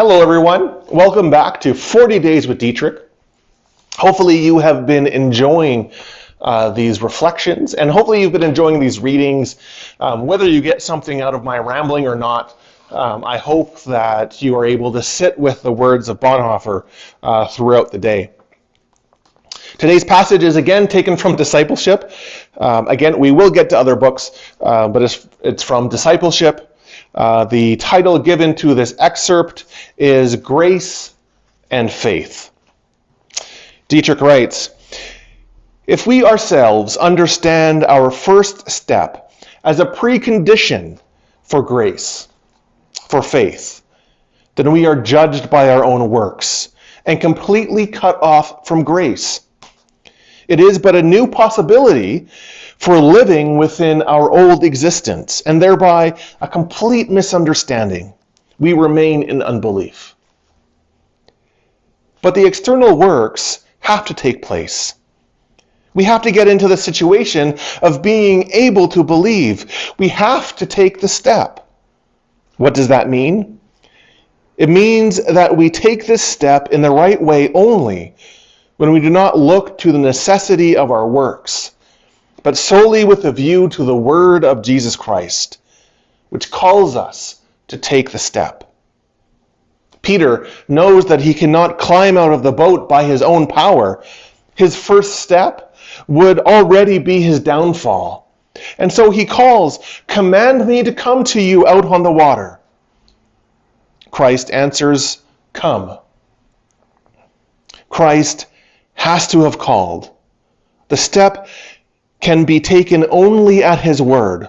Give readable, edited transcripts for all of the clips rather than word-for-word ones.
Hello everyone, welcome back to 40 Days with Dietrich. Hopefully you have been enjoying these reflections, and hopefully you've been enjoying these readings. Whether you get something out of my rambling or not, I hope that you are able to sit with the words of Bonhoeffer throughout the day. Today's passage is again taken from Discipleship. Again, we will get to other books, but it's from Discipleship. The title given to this excerpt is Grace and Faith. Dietrich writes, "If we ourselves understand our first step as a precondition for grace, for faith, then we are judged by our own works and completely cut off from grace. It is but a new possibility for living within our old existence, and thereby a complete misunderstanding. We remain in unbelief. But the external works have to take place. We have to get into the situation of being able to believe. We have to take the step. What does that mean? It means that we take this step in the right way only when we do not look to the necessity of our works, but solely with a view to the word of Jesus Christ, which calls us to take the step. Peter knows that he cannot climb out of the boat by his own power. His first step would already be his downfall. And so he calls, "Command me to come to you out on the water." Christ answers, "Come." Christ has to have called. The step can be taken only at his word.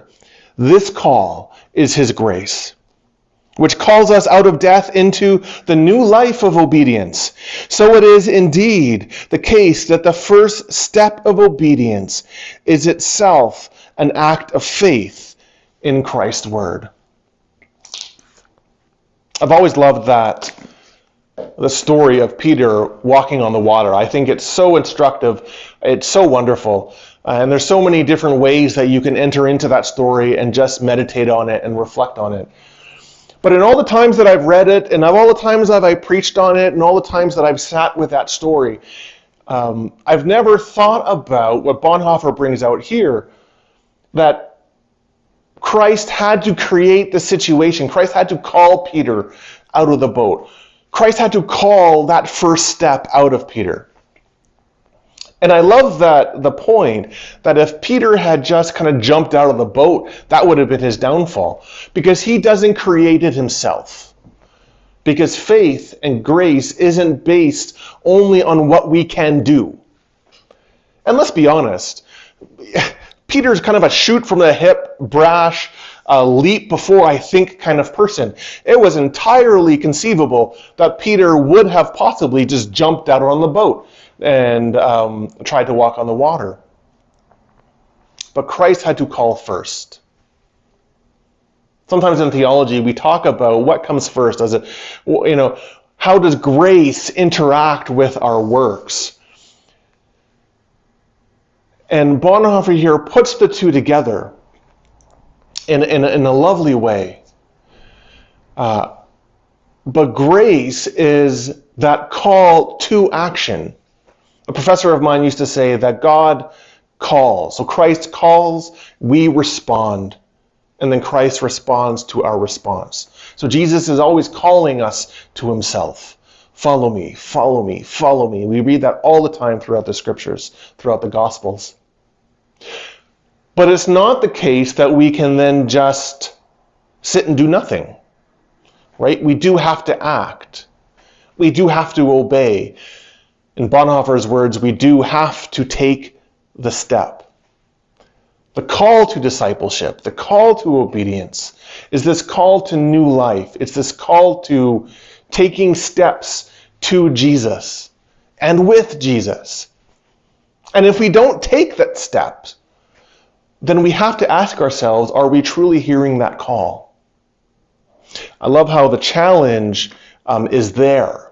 This call is his grace, which calls us out of death into the new life of obedience. So it is indeed the case that the first step of obedience is itself an act of faith in Christ's word. I've always loved the story of Peter walking on the water. I think it's so instructive. It's so wonderful. And there's so many different ways that you can enter into that story and just meditate on it and reflect on it. But in all the times that I've read it, and all the times that I've preached on it, and all the times that I've sat with that story, I've never thought about what Bonhoeffer brings out here, that Christ had to create the situation. Christ had to call Peter out of the boat. Christ had to call that first step out of Peter. And I love the point that if Peter had just kind of jumped out of the boat, that would have been his downfall, because he doesn't create it himself. Because faith and grace isn't based only on what we can do. And let's be honest, Peter's kind of a shoot from the hip, brash, leap before I think kind of person. It was entirely conceivable that Peter would have possibly just jumped out on the boat and tried to walk on the water. But Christ had to call first. Sometimes in theology we talk about what comes first. How does grace interact with our works? And Bonhoeffer here puts the two together in a lovely way. But grace is that call to action. A professor of mine used to say that God calls. So Christ calls, we respond, and then Christ responds to our response. So Jesus is always calling us to himself. Follow me, follow me, follow me. We read that all the time throughout the scriptures, throughout the Gospels. But it's not the case that we can then just sit and do nothing, right? We do have to act. We do have to obey. In Bonhoeffer's words, we do have to take the step. The call to discipleship, the call to obedience, is this call to new life. It's this call to taking steps to Jesus and with Jesus. And if we don't take that step, then we have to ask ourselves, are we truly hearing that call? I love how the challenge is there.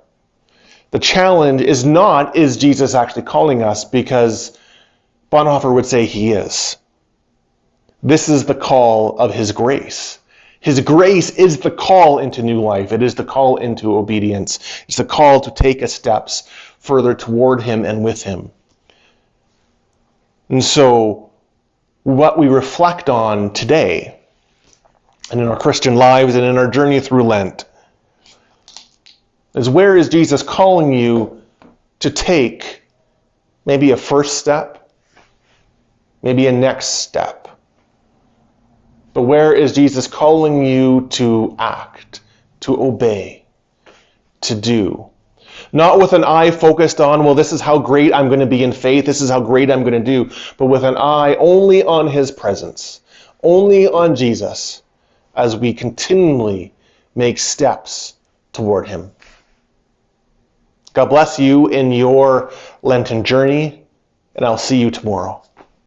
The challenge is not, is Jesus actually calling us? Because Bonhoeffer would say he is. This is the call of his grace. His grace is the call into new life. It is the call into obedience. It's the call to take steps further toward him and with him. And so what we reflect on today and in our Christian lives and in our journey through Lent is, where is Jesus calling you to take maybe a first step, maybe a next step? But where is Jesus calling you to act, to obey, to do? Not with an eye focused on, well, this is how great I'm going to be in faith, this is how great I'm going to do, but with an eye only on his presence, only on Jesus, as we continually make steps toward him. God bless you in your Lenten journey, and I'll see you tomorrow.